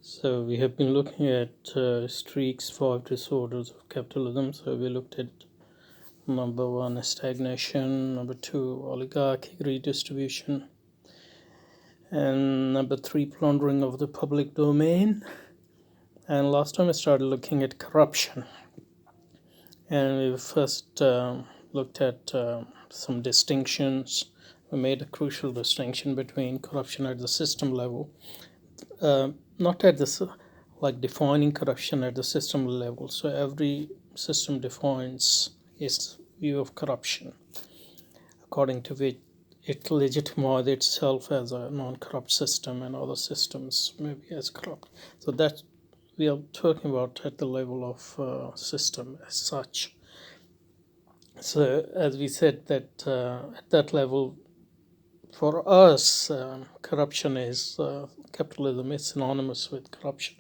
So we have been looking at Streeck's 5 disorders of capitalism. So we looked at number 1, stagnation, number 2, oligarchic redistribution, and number 3, plundering of the public domain. And last time I started looking at corruption. And we first looked at some distinctions. We made a crucial distinction between corruption at the system level, not at the like defining corruption at the system level. So every system defines its view of corruption, according to which it legitimizes itself as a non-corrupt system and other systems maybe as corrupt. So that we are talking about at the level of system as such. So as we said that at that level, for us, corruption is capitalism is synonymous with corruption.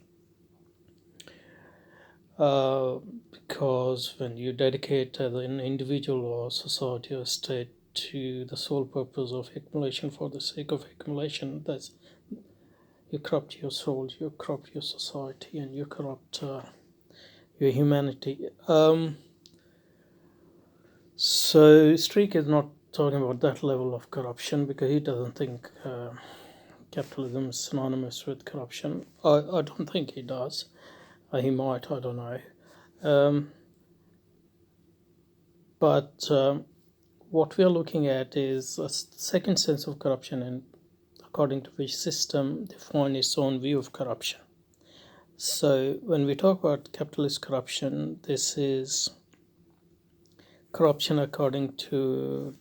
Because when you dedicate an individual or society or state to the sole purpose of accumulation for the sake of accumulation, that's you corrupt your soul, you corrupt your society, and you corrupt your humanity. So Streeck is not talking about that level of corruption because he doesn't think capitalism is synonymous with corruption. I don't think he does. He might, I don't know. But what we are looking at is a second sense of corruption, and according to which system defines its own view of corruption. So when we talk about capitalist corruption, this is corruption according to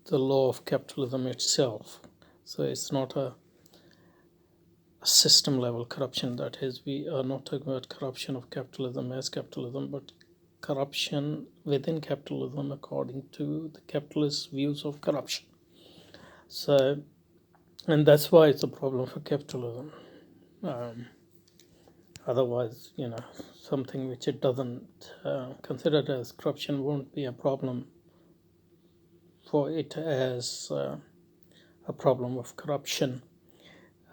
the law of capitalism itself. So it's not a system level corruption. That is, we are not talking about corruption of capitalism as capitalism, but corruption within capitalism according to the capitalist views of corruption. So, and that's why it's a problem for capitalism. Otherwise, something which it doesn't consider as corruption won't be a problem for it as a problem of corruption.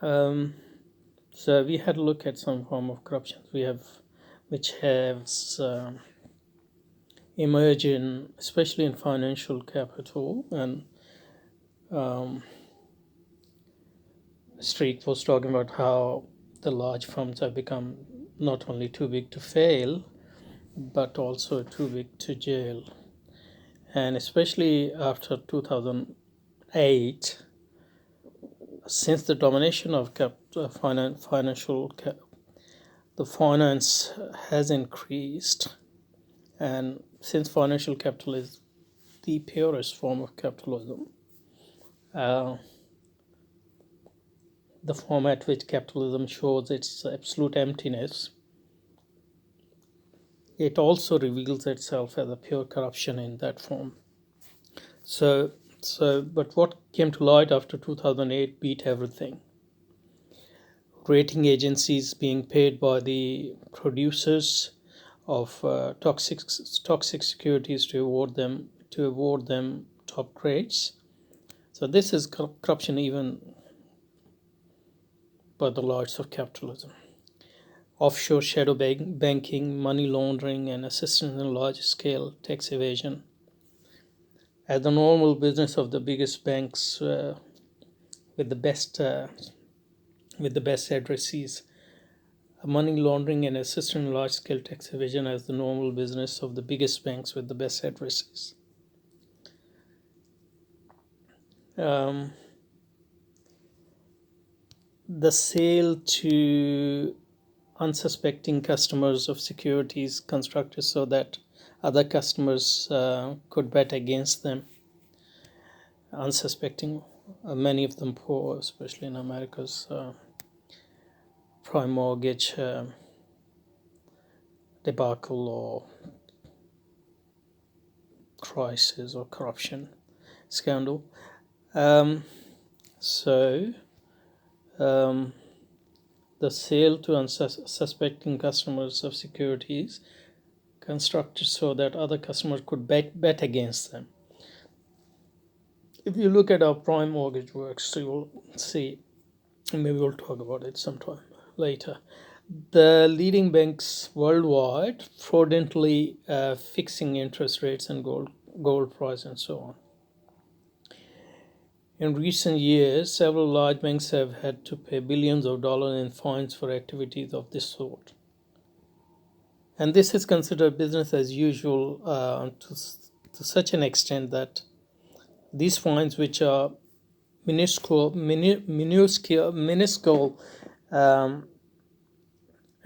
So we had a look at some form of corruption which has emerged especially in financial capital, and Streeck was talking about how the large firms have become not only too big to fail, but also too big to jail. And especially after 2008, since the domination of the finance has increased, and since financial capital is the purest form of capitalism, the form at which capitalism shows its absolute emptiness, it also reveals itself as a pure corruption in that form. But what came to light after 2008 beat everything. Rating agencies being paid by the producers of toxic securities to award them top grades. So this is corruption even by the lords of capitalism. Offshore shadow banking, money laundering, and assistance in large-scale tax evasion. As the normal business of the biggest banks with the best addresses, money laundering and assistance in large-scale tax evasion as the normal business of the biggest banks with the best addresses. The sale to unsuspecting customers of securities constructed so that other customers could bet against them. Unsuspecting, many of them poor, especially in America's prime mortgage debacle or crisis or corruption scandal. The sale to unsuspecting customers of securities constructed so that other customers could bet against them. If you look at our prime mortgage works, you will see Maybe we'll talk about it sometime later. The leading banks worldwide fraudulently fixing interest rates and gold price and so on. In recent years, several large banks have had to pay billions of dollars in fines for activities of this sort. And this is considered business as usual to such an extent that these fines, which are minuscule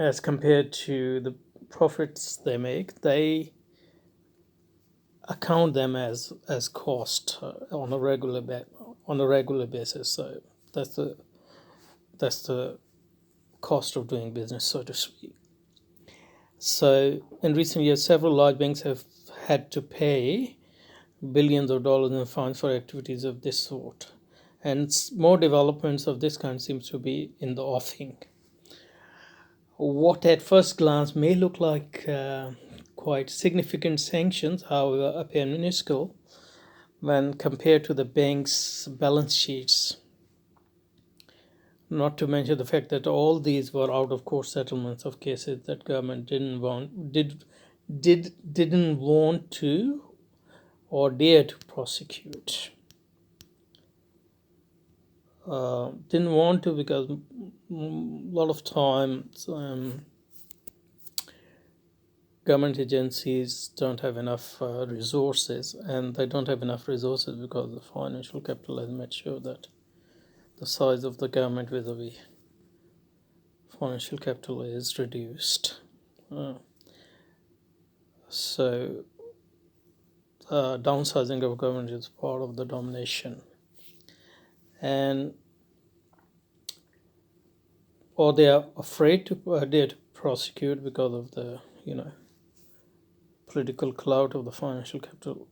as compared to the profits they make, they account them as cost on a regular basis. So that's the cost of doing business, so to speak. So in recent years, several large banks have had to pay billions of dollars in fines for activities of this sort, and more developments of this kind seems to be in the offing. What at first glance may look like quite significant sanctions, however, appear minuscule when compared to the bank's balance sheets. Not to mention the fact that all these were out of court settlements of cases that government didn't want to or dare to prosecute. Didn't want to because a lot of times government agencies don't have enough resources, and they don't have enough resources because the financial capital has made sure that the size of the government vis-a-vis financial capital is reduced. So downsizing of government is part of the domination, and or they are afraid to dare to prosecute because of the political clout of the financial capital,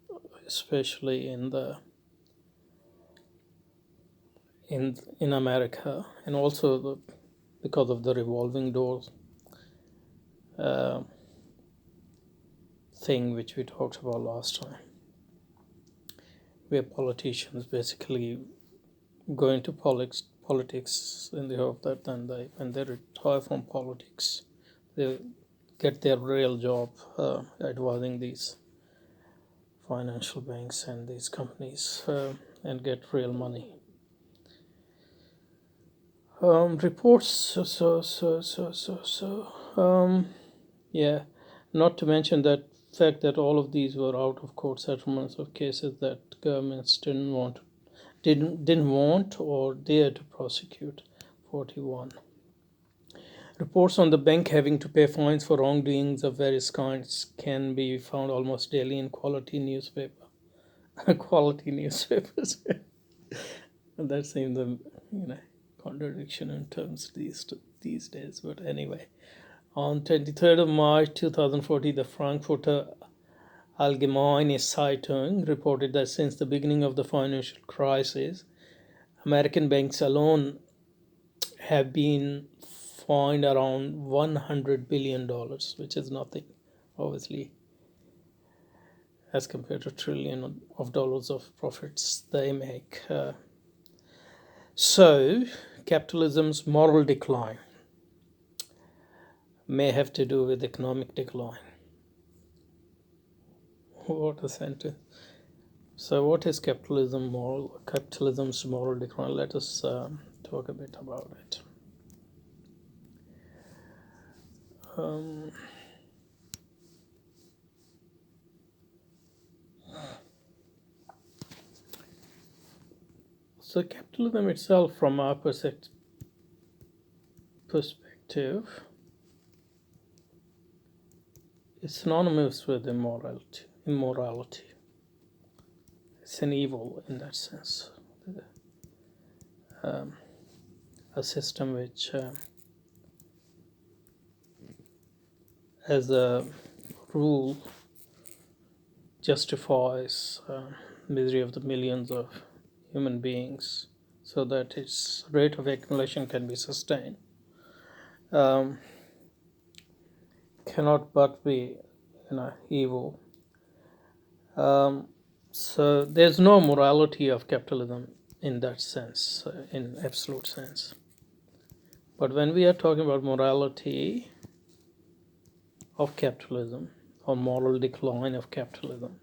especially in America, and also because of the revolving doors thing which we talked about last time, where politicians basically go into politics in the hope that then when they retire from politics, they get their real job advising these financial banks and these companies and get real money. Reports yeah, not to mention that fact that all of these were out of court settlements of cases that governments didn't want or dare to prosecute. 41. Reports on the bank having to pay fines for wrongdoings of various kinds can be found almost daily in quality newspapers. And that seems a contradiction in terms these days. But anyway, on 23rd of March 2014, the Frankfurter Allgemeine Zeitung reported that since the beginning of the financial crisis, American banks alone have been fined around $100 billion, which is nothing, obviously, as compared to trillion of dollars of profits they make. So, capitalism's moral decline may have to do with economic decline. What a sentence. So, what is capitalism's moral decline? Let us talk a bit about it. So capitalism itself, from our perspective, is synonymous with immorality. It's an evil in that sense. A system which, as a rule, justifies misery of the millions of human beings so that its rate of accumulation can be sustained, cannot but be evil. So there's no morality of capitalism in that sense, in absolute sense. But when we are talking about morality of capitalism or moral decline of capitalism,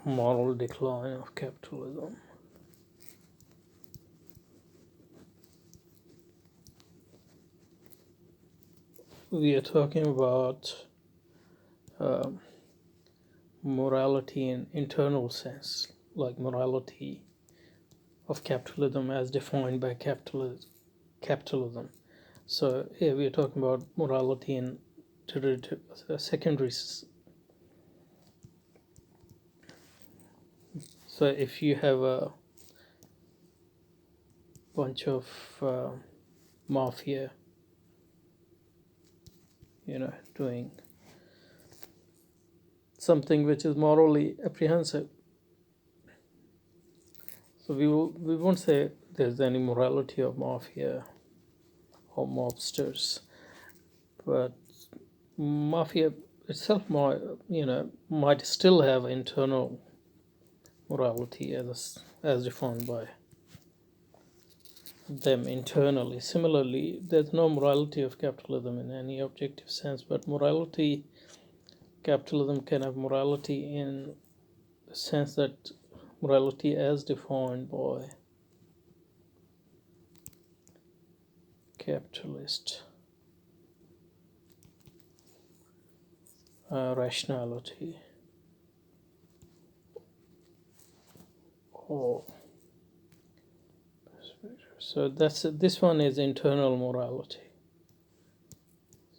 moral decline of capitalism, we are talking about morality in internal sense, like morality of capitalism as defined by capitalism. So here we are talking about morality in secondary. So if you have a bunch of mafia, doing something which is morally apprehensive, so we won't say there's any morality of mafia or mobsters, but mafia itself might still have internal morality as defined by them internally. Similarly, there's no morality of capitalism in any objective sense, but capitalism can have morality in the sense that morality as defined by capitalist rationality or so this one is internal morality.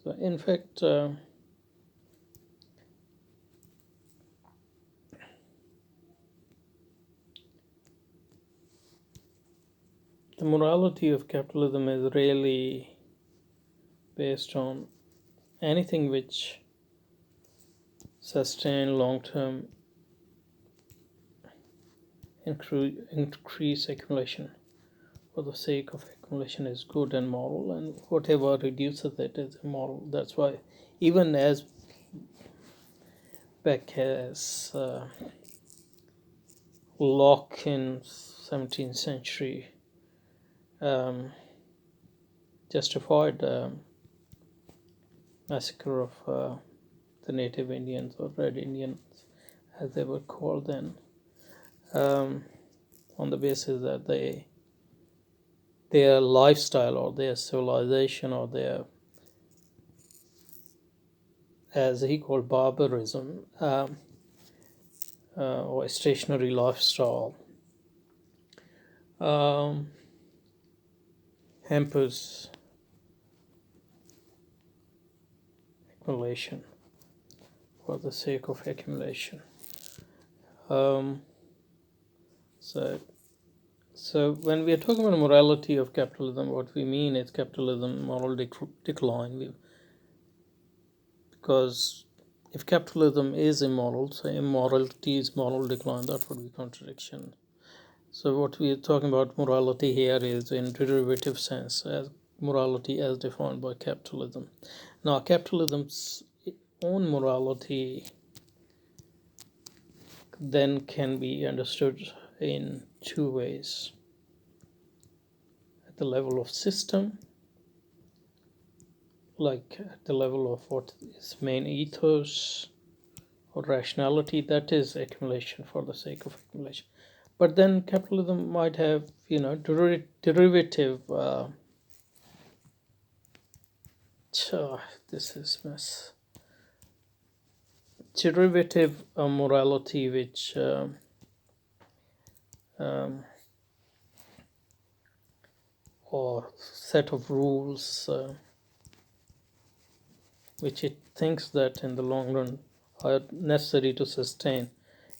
So in fact, the morality of capitalism is really based on anything which sustain long-term increase accumulation for the sake of accumulation is good and moral, and whatever reduces it is immoral. That's why even as back as Locke in 17th century justified massacre of the native Indians or Red Indians as they were called then, on the basis that their lifestyle or their civilization or their, as he called, barbarism or stationary lifestyle hampers accumulation for the sake of accumulation. So when we are talking about morality of capitalism, what we mean is capitalism moral decline. Because if capitalism is immoral, so immorality is moral decline, that would be contradiction. So what we are talking about morality here is in derivative sense, as morality as defined by capitalism. Now, capitalism's own morality then can be understood in two ways: at the level of system, like at the level of what is main ethos or rationality, that is accumulation for the sake of accumulation. But then capitalism might have derivative this is mess derivative morality, which or set of rules which it thinks that in the long run are necessary to sustain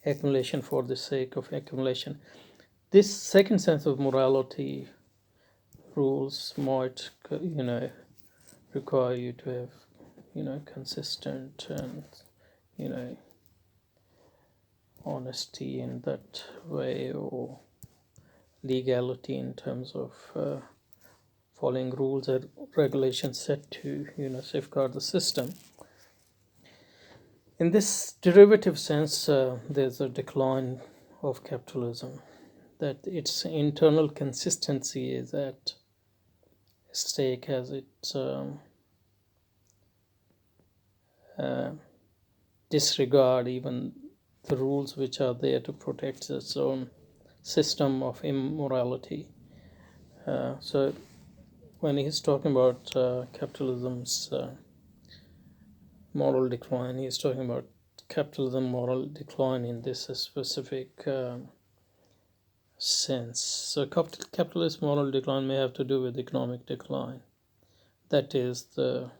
accumulation for the sake of accumulation. This second sense of morality rules might require you to have consistent and honesty in that way, or legality in terms of following rules and regulations set to safeguard the system. In this derivative sense, there's a decline of capitalism that its internal consistency is at stake as it uh, disregard even the rules which are there to protect its own system of immorality. So when he's talking about capitalism's moral decline, he's talking about capitalism moral decline in this specific sense. So capitalist moral decline may have to do with economic decline. That is, the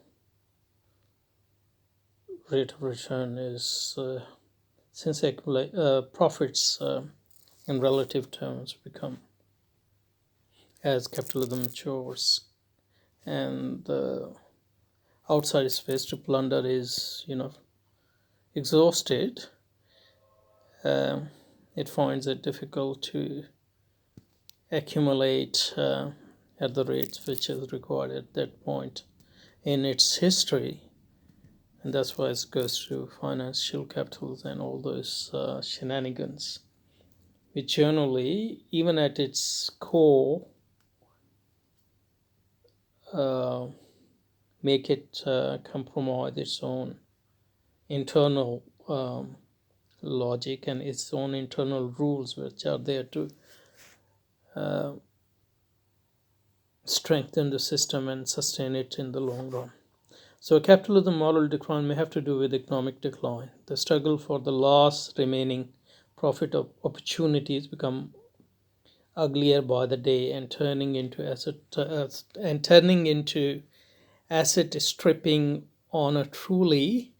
rate of return is since profits in relative terms become, as capitalism matures and the outside space to plunder is exhausted, it finds it difficult to accumulate at the rates which is required at that point in its history. And that's why it goes through financial capitals and all those shenanigans, which generally, even at its core, make it compromise its own internal logic and its own internal rules, which are there to strengthen the system and sustain it in the long run. So, capitalism moral decline may have to do with economic decline. The struggle for the last remaining profit of opportunities become uglier by the day and turning into asset stripping on a truly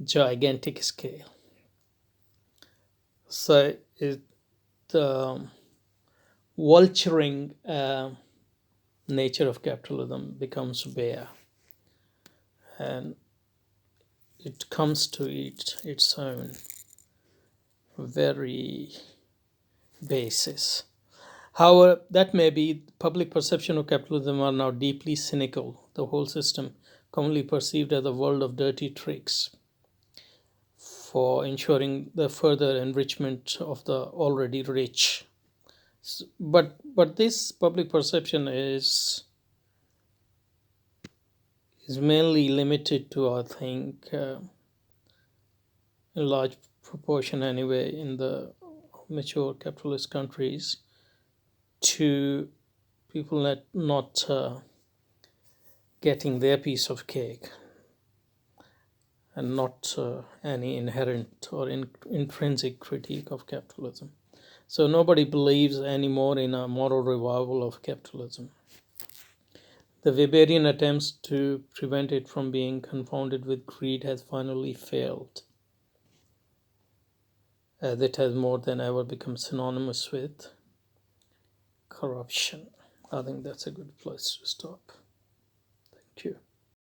gigantic scale. So, the vulturing nature of capitalism becomes bare, and it comes to eat its own very basis. However, that may be, public perception of capitalism are now deeply cynical. The whole system, commonly perceived as a world of dirty tricks for ensuring the further enrichment of the already rich. But this public perception is mainly limited to, I think, a large proportion anyway, in the mature capitalist countries, to people that not getting their piece of cake, and not any inherent or intrinsic critique of capitalism. So nobody believes anymore in a moral revival of capitalism. The Weberian attempts to prevent it from being confounded with greed has finally failed, as it has more than ever become synonymous with corruption. I think that's a good place to stop. Thank you.